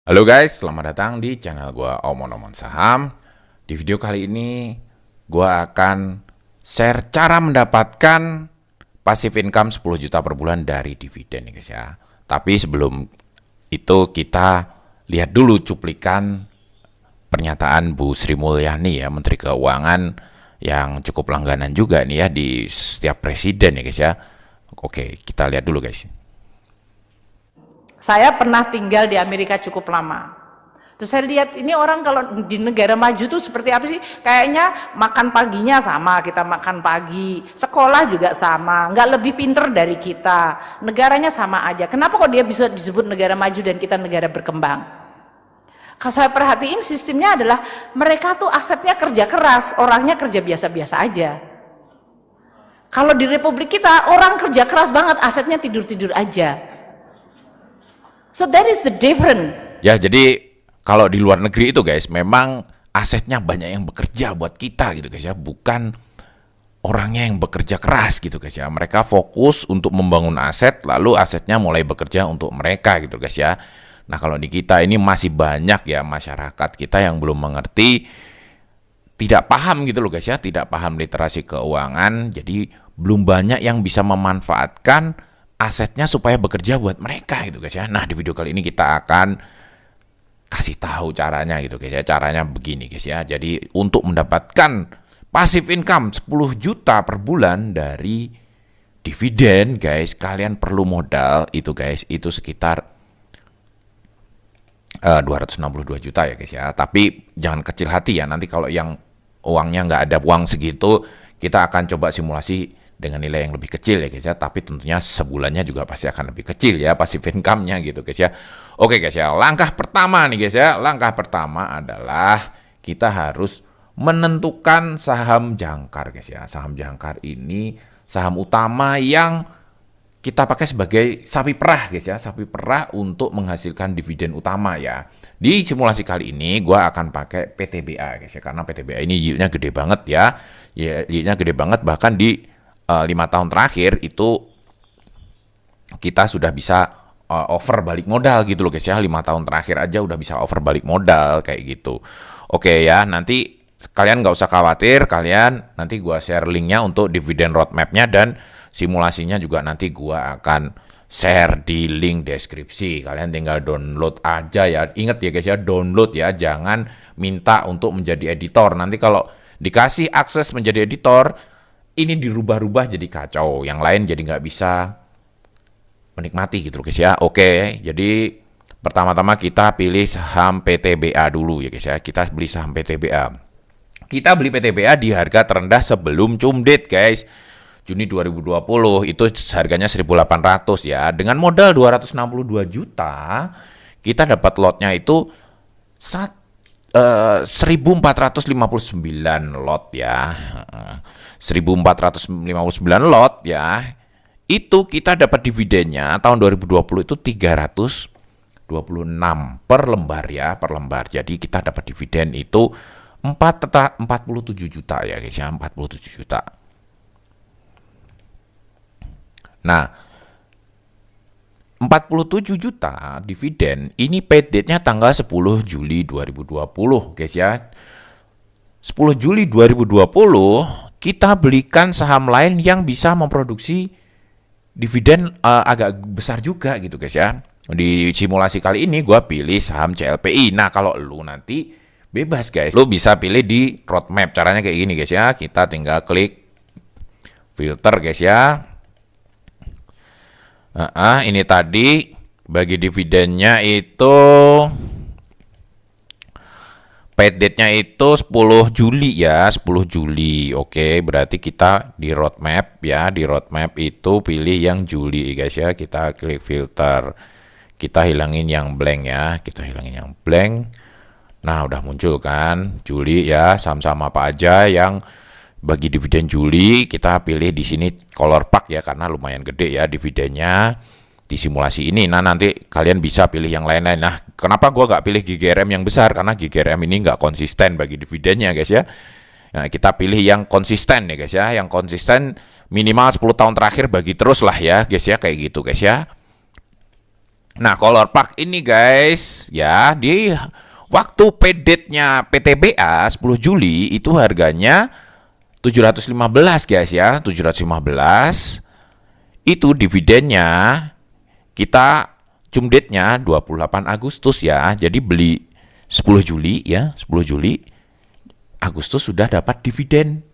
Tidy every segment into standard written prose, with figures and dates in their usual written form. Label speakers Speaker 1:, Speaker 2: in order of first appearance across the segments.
Speaker 1: Halo guys, selamat datang di channel gua Omon Saham. Di video kali ini gua akan share cara mendapatkan passive income 10 juta per bulan dari dividen nih guys ya. Tapi sebelum itu kita lihat dulu cuplikan pernyataan Bu Sri Mulyani ya, Menteri Keuangan yang cukup langganan juga nih ya di setiap presiden ya guys ya. Oke, kita lihat dulu guys.
Speaker 2: Saya pernah tinggal di Amerika cukup lama. Terus saya lihat ini orang kalau di negara maju tuh seperti apa sih? Kayaknya makan paginya sama, kita makan pagi. Sekolah juga sama, nggak lebih pinter dari kita. Negaranya sama aja. Kenapa kok dia bisa disebut negara maju dan kita negara berkembang? Kalau saya perhatiin sistemnya adalah mereka tuh asetnya kerja keras, orangnya kerja biasa-biasa aja. Kalau di Republik kita orang kerja keras banget, asetnya tidur-tidur aja. So that is the difference.
Speaker 1: Ya, jadi kalau di luar negeri itu guys, memang asetnya banyak yang bekerja buat kita gitu guys ya, bukan orangnya yang bekerja keras gitu guys ya. Mereka fokus untuk membangun aset, lalu asetnya mulai bekerja untuk mereka gitu guys ya. Nah, kalau di kita ini masih banyak ya masyarakat kita yang belum mengerti, tidak paham gitu loh guys ya, tidak paham literasi keuangan, jadi belum banyak yang bisa memanfaatkan asetnya supaya bekerja buat mereka gitu guys ya. Nah, di video kali ini kita akan kasih tahu caranya gitu guys ya. Caranya begini guys ya. Jadi untuk mendapatkan passive income 10 juta per bulan dari dividen guys, kalian perlu modal itu guys, itu sekitar 262 juta ya guys ya. Tapi jangan kecil hati ya, nanti kalau yang uangnya nggak ada uang segitu, kita akan coba simulasi dengan nilai yang lebih kecil ya guys ya, tapi tentunya sebulannya juga pasti akan lebih kecil ya passive income-nya gitu guys ya. Oke guys ya, langkah pertama nih guys ya, langkah pertama adalah kita harus menentukan saham jangkar guys ya. Saham jangkar ini saham utama yang kita pakai sebagai sapi perah guys ya, sapi perah untuk menghasilkan dividen utama ya. Di simulasi kali ini gua akan pakai PTBA guys ya, karena PTBA ini yield-nya gede banget ya. Ya, yield-nya gede banget, bahkan di 5 tahun terakhir itu kita sudah bisa over balik modal gitu loh guys ya. 5 tahun terakhir aja udah bisa over balik modal kayak gitu. Oke ya, nanti kalian nggak usah khawatir, kalian nanti gua share linknya untuk dividen roadmap-nya dan simulasinya juga nanti gua akan share di link deskripsi. Kalian tinggal download aja ya. Ingat ya guys ya, download ya, jangan minta untuk menjadi editor. Nanti kalau dikasih akses menjadi editor, ini dirubah-rubah jadi kacau, yang lain jadi nggak bisa menikmati gitu loh guys ya. Oke, jadi pertama-tama kita pilih saham PTBA dulu ya guys ya. Kita beli saham PTBA. Kita beli PTBA di harga terendah sebelum cumdit guys. Juni 2020 itu harganya 1.800 ya. Dengan modal 262 juta, kita dapat lotnya itu 1.459 lot ya. 1.459 lot ya. Itu kita dapat dividennya tahun 2020 itu 326 per lembar ya, per lembar. Jadi kita dapat dividen itu 47 juta ya guys ya, 47 juta. Nah, 47 juta dividen ini paid date-nya tanggal 10 Juli 2020 guys ya. 10 Juli 2020 kita belikan saham lain yang bisa memproduksi dividen agak besar juga gitu guys ya. Di simulasi kali ini gue pilih saham CLPI. Nah, kalau lu nanti bebas guys, lu bisa pilih di roadmap. Caranya kayak gini guys ya. Kita tinggal klik filter guys ya. Ini tadi bagi dividennya itu paid date-nya itu 10 Juli ya, 10 Juli. Oke, berarti kita di roadmap ya, di roadmap itu pilih yang Juli guys ya. Kita klik filter. Kita hilangin yang blank ya, kita hilangin yang blank. Nah, udah muncul kan Juli ya, saham-saham apa aja yang bagi dividen Juli. Kita pilih di sini color pack ya, karena lumayan gede ya dividennya di simulasi ini. Nah, nanti kalian bisa pilih yang lain-lain. Nah, kenapa gue gak pilih GGRM yang besar? Karena GGRM ini gak konsisten bagi dividennya guys ya. Nah, kita pilih yang konsisten ya guys ya. Yang konsisten minimal 10 tahun terakhir bagi terus lah ya guys ya, kayak gitu guys ya. Nah, Color Park ini guys, ya di waktu PDT-nya PTBA 10 Juli itu harganya 715 guys ya, 715. Itu dividennya kita cumdetnya 28 Agustus ya. Jadi beli 10 Juli ya, 10 Juli Agustus sudah dapat dividen.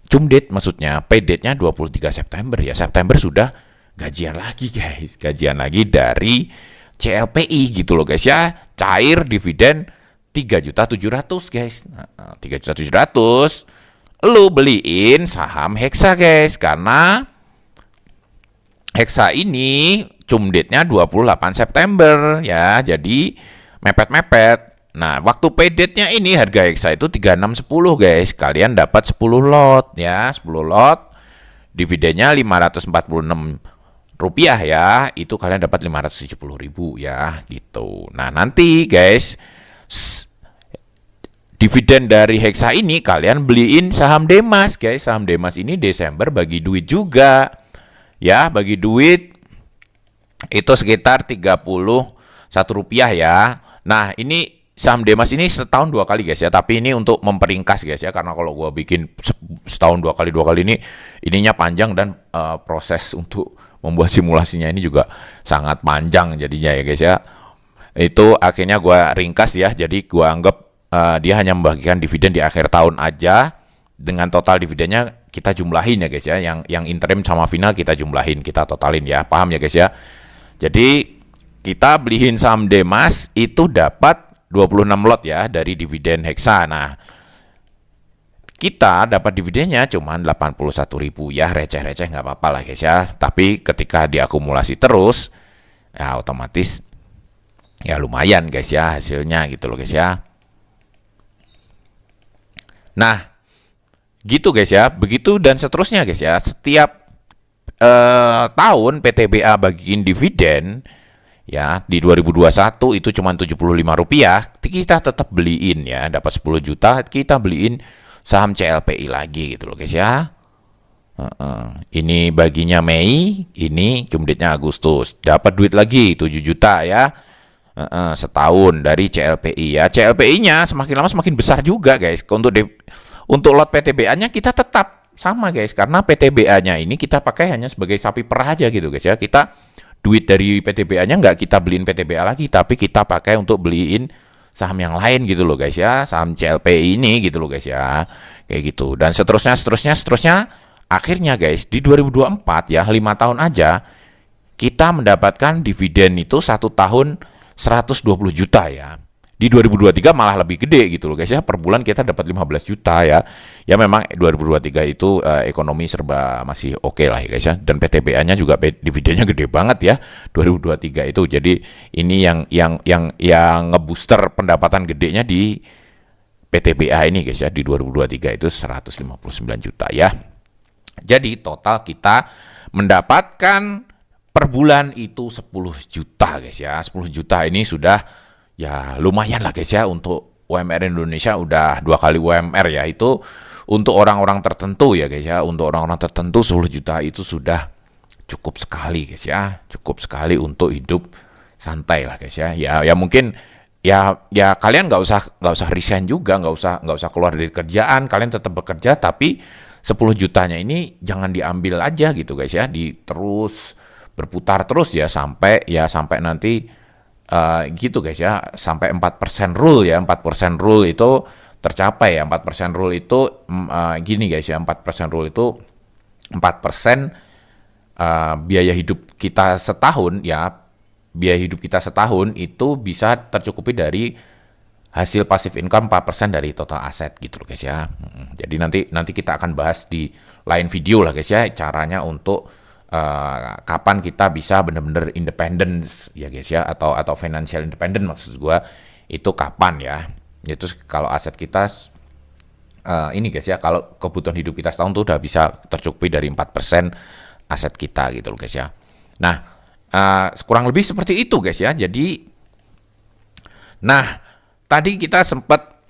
Speaker 1: Cumdet maksudnya, PDT-nya 23 September ya. September sudah gajian lagi guys, gajian lagi dari CLPI gitu loh guys ya. Cair dividen 3.700.000 guys. Nah, 3.700.000 lu beliin saham Hexa guys, karena Hexa ini cumdetnya 28 September ya. Jadi mepet-mepet. Nah, waktu PDT-nya ini harga Hexa itu 3610 guys. Kalian dapat 10 lot ya, 10 lot. Dividennya 546 rupiah ya. Itu kalian dapat 570.000 ya gitu. Nah, nanti guys, dividen dari Hexa ini kalian beliin saham Demas guys. Saham Demas ini Desember bagi duit juga. Ya, bagi duit itu sekitar 31 rupiah ya. Nah, ini saham Demas ini setahun 2 kali guys ya, tapi ini untuk memperingkas guys ya, karena kalau gua bikin setahun 2 kali ini ininya panjang dan proses untuk membuat simulasinya ini juga sangat panjang jadinya ya guys ya. Itu akhirnya gua ringkas ya, jadi gua anggap dia hanya membagikan dividen di akhir tahun aja, dengan total dividennya kita jumlahin ya guys ya, yang interim sama final kita jumlahin, kita totalin ya, paham ya guys ya. Jadi kita beliin saham Demas itu dapat 26 lot ya dari dividen Hexa. Nah, kita dapat dividennya cuma 81.000 ya, receh-receh nggak apa-apa lah guys ya. Tapi ketika diakumulasi terus, ya otomatis ya lumayan guys ya hasilnya gitu loh guys ya. Nah, gitu guys ya, begitu dan seterusnya guys ya. Setiap tahun PTBA bagiin dividen ya, di 2021 itu cuma 75 rupiah, kita tetap beliin ya, dapat 10 juta kita beliin saham CLPI lagi gitu loh guys ya. Ini baginya Mei, ini cumdetnya Agustus, dapat duit lagi 7 juta ya. Setahun dari CLPI ya. CLPI-nya semakin lama semakin besar juga guys. Untuk lot PTBA-nya kita tetap sama guys, karena PTBA-nya ini kita pakai hanya sebagai sapi perah aja gitu guys ya. Kita duit dari PTBA-nya nggak kita beliin PTBA lagi, tapi kita pakai untuk beliin saham yang lain gitu loh guys ya, saham CLPI ini gitu loh guys ya, kayak gitu. Dan seterusnya. Akhirnya guys, di 2024 ya, 5 tahun aja, kita mendapatkan dividen itu 1 tahun 120 juta ya. Di 2023 malah lebih gede gitu loh guys ya, per bulan kita dapat 15 juta ya. Ya memang 2023 itu ekonomi serba masih oke lah ya guys ya, dan PTBA-nya juga dividennya gede banget ya 2023 itu. Jadi ini yang ngebooster pendapatan gedenya di PTBA ini guys ya, di 2023 itu 159 juta ya. Jadi total kita mendapatkan per bulan itu 10 juta guys ya. 10 juta ini sudah ya lumayan lah guys ya, untuk UMR Indonesia udah 2 kali UMR ya. Itu untuk orang-orang tertentu ya guys ya, untuk orang-orang tertentu 10 juta itu sudah cukup sekali guys ya, cukup sekali untuk hidup santai lah guys ya. Ya mungkin ya kalian nggak usah resign juga, nggak usah keluar dari kerjaan, kalian tetap bekerja, tapi 10 jutanya ini jangan diambil aja gitu guys ya, terus berputar terus ya sampai nanti gitu guys ya, sampai 4% rule ya. 4% rule itu tercapai ya. 4% rule itu gini guys ya, 4% rule itu 4% biaya hidup kita setahun ya. Biaya hidup kita setahun itu bisa tercukupi dari hasil passive income 4% dari total aset gitu loh guys ya. Jadi nanti kita akan bahas di lain video lah guys ya, caranya untuk kapan kita bisa benar-benar independence ya guys ya, atau financial independent maksud gua itu kapan ya. Itu kalau aset kita ini guys ya, kalau kebutuhan hidup kita setahun tuh udah bisa tercukupi dari 4% aset kita gitu loh guys ya. Nah, kurang lebih seperti itu guys ya. Jadi tadi kita sempat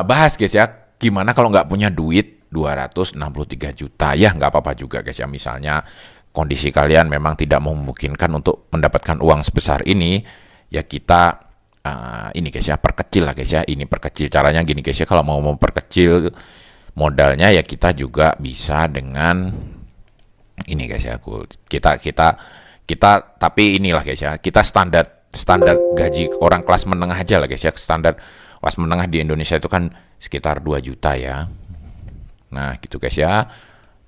Speaker 1: bahas guys ya, gimana kalau nggak punya duit 263 juta ya, nggak apa-apa juga guys ya. Misalnya kondisi kalian memang tidak memungkinkan untuk mendapatkan uang sebesar ini, ya kita ini guys ya, perkecil lah guys ya. Ini perkecil caranya gini guys ya, kalau mau memperkecil modalnya ya kita juga bisa dengan ini guys ya. Kita tapi inilah guys ya, kita standar gaji orang kelas menengah aja lah guys ya. Standar kelas menengah di Indonesia itu kan sekitar 2 juta ya. Nah gitu guys ya,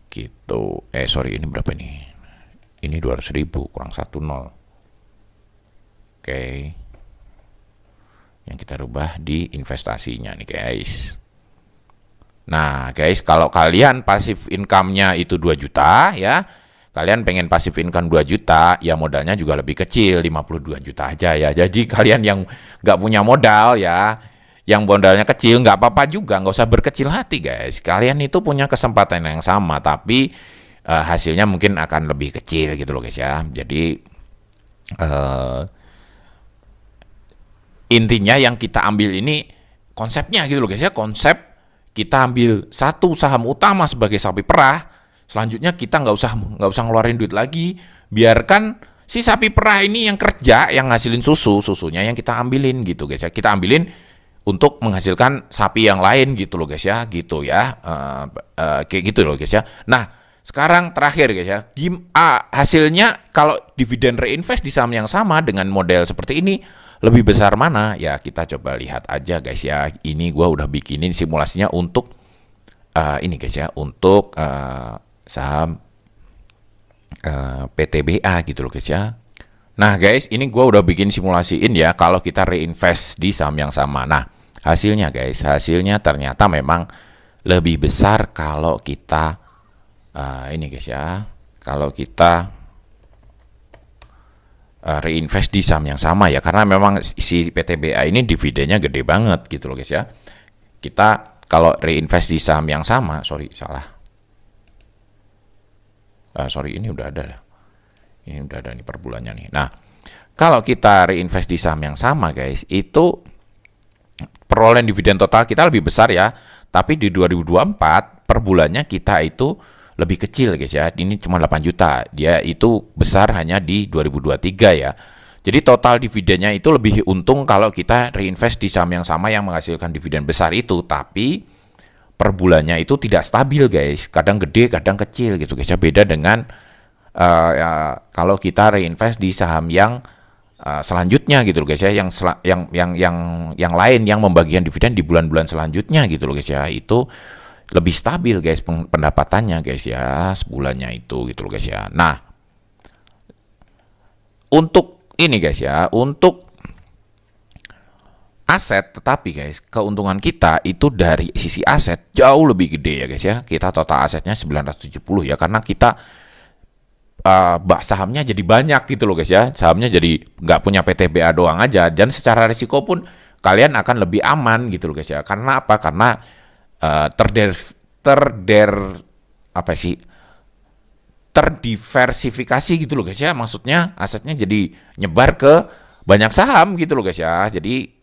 Speaker 1: gitu. Sorry, ini berapa nih? Ini 200.000 kurang 10. Oke, yang kita rubah di investasinya nih guys. Nah guys, kalau kalian pasif income-nya itu 2 juta ya, kalian pengen pasif income 2 juta, ya modalnya juga lebih kecil, 52 juta aja ya. Jadi kalian yang nggak punya modal ya, yang modalnya kecil, nggak apa-apa juga, nggak usah berkecil hati guys. Kalian itu punya kesempatan yang sama, tapi hasilnya mungkin akan lebih kecil gitu loh guys ya. Jadi intinya yang kita ambil ini konsepnya gitu loh guys ya. Konsep kita ambil satu saham utama sebagai sapi perah, selanjutnya kita nggak usah ngeluarin duit lagi, biarkan si sapi perah ini yang kerja, yang ngasilin susunya yang kita ambilin gitu guys ya. Kita ambilin untuk menghasilkan sapi yang lain gitu loh guys ya, gitu ya. Kayak gitu loh guys ya. Nah sekarang terakhir guys ya, hasilnya kalau dividen reinvest di saham yang sama dengan model seperti ini lebih besar mana? Ya kita coba lihat aja guys ya. Ini gua udah bikinin simulasinya untuk ini guys ya, untuk saham PTBA gitu loh guys ya. Nah guys, ini gua udah bikin simulasiin ya kalau kita reinvest di saham yang sama. Nah hasilnya guys, hasilnya ternyata memang lebih besar kalau kita ini guys ya, kalau kita reinvest di saham yang sama ya, karena memang si PTBA ini dividennya gede banget gitu loh guys ya. Kita kalau reinvest di saham yang sama, sorry ini udah ada nih per bulannya nih. Nah kalau kita reinvest di saham yang sama guys, itu perolehan dividen total kita lebih besar ya, tapi di 2024 per bulannya kita itu lebih kecil guys ya. Ini cuma 8 juta. Dia itu besar hanya di 2023 ya. Jadi total dividennya itu lebih untung kalau kita reinvest di saham yang sama yang menghasilkan dividen besar itu. Tapi per bulannya itu tidak stabil guys. Kadang gede, kadang kecil gitu guys ya. Beda dengan kalau kita reinvest di saham yang selanjutnya gitu loh guys ya. Yang lain yang membagikan dividen di bulan-bulan selanjutnya gitu loh guys ya. Itu lebih stabil guys pendapatannya guys ya, sebulannya itu gitu loh guys ya. Nah untuk ini guys ya, untuk aset, tetapi guys keuntungan kita itu dari sisi aset jauh lebih gede ya guys ya. Kita total asetnya 970 ya, karena kita sahamnya jadi banyak gitu loh guys ya. Sahamnya jadi nggak punya PTBA doang aja, dan secara risiko pun kalian akan lebih aman gitu loh guys ya. Karena apa? Karena terdiversifikasi gitu loh guys ya. Maksudnya asetnya jadi nyebar ke banyak saham gitu loh guys ya. Jadi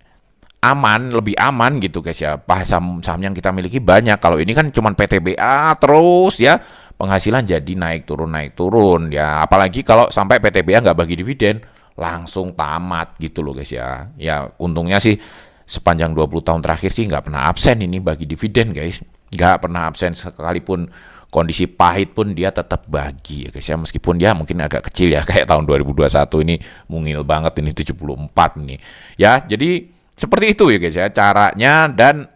Speaker 1: lebih aman gitu guys ya. Saham yang kita miliki banyak. Kalau ini kan cuman PTBA terus ya, penghasilan jadi naik turun ya. Apalagi kalau sampai PTBA nggak bagi dividen, langsung tamat gitu loh guys ya. Ya untungnya sih sepanjang 20 tahun terakhir sih nggak pernah absen ini bagi dividen guys. Nggak pernah absen, sekalipun kondisi pahit pun dia tetap bagi ya guys ya. Meskipun dia mungkin agak kecil ya, kayak tahun 2021 ini mungil banget ini 74 nih. Ya jadi seperti itu ya guys ya caranya, dan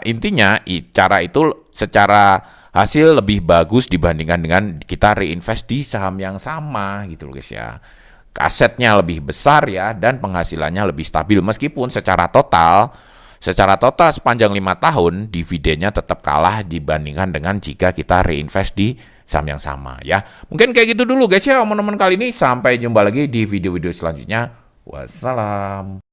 Speaker 1: intinya cara itu secara hasil lebih bagus dibandingkan dengan kita reinvest di saham yang sama gitu loh guys ya. Asetnya lebih besar ya, dan penghasilannya lebih stabil, meskipun secara total sepanjang 5 tahun dividennya tetap kalah dibandingkan dengan jika kita reinvest di saham yang sama ya. Mungkin kayak gitu dulu guys ya teman-teman kali ini, sampai jumpa lagi di video-video selanjutnya. Wassalam.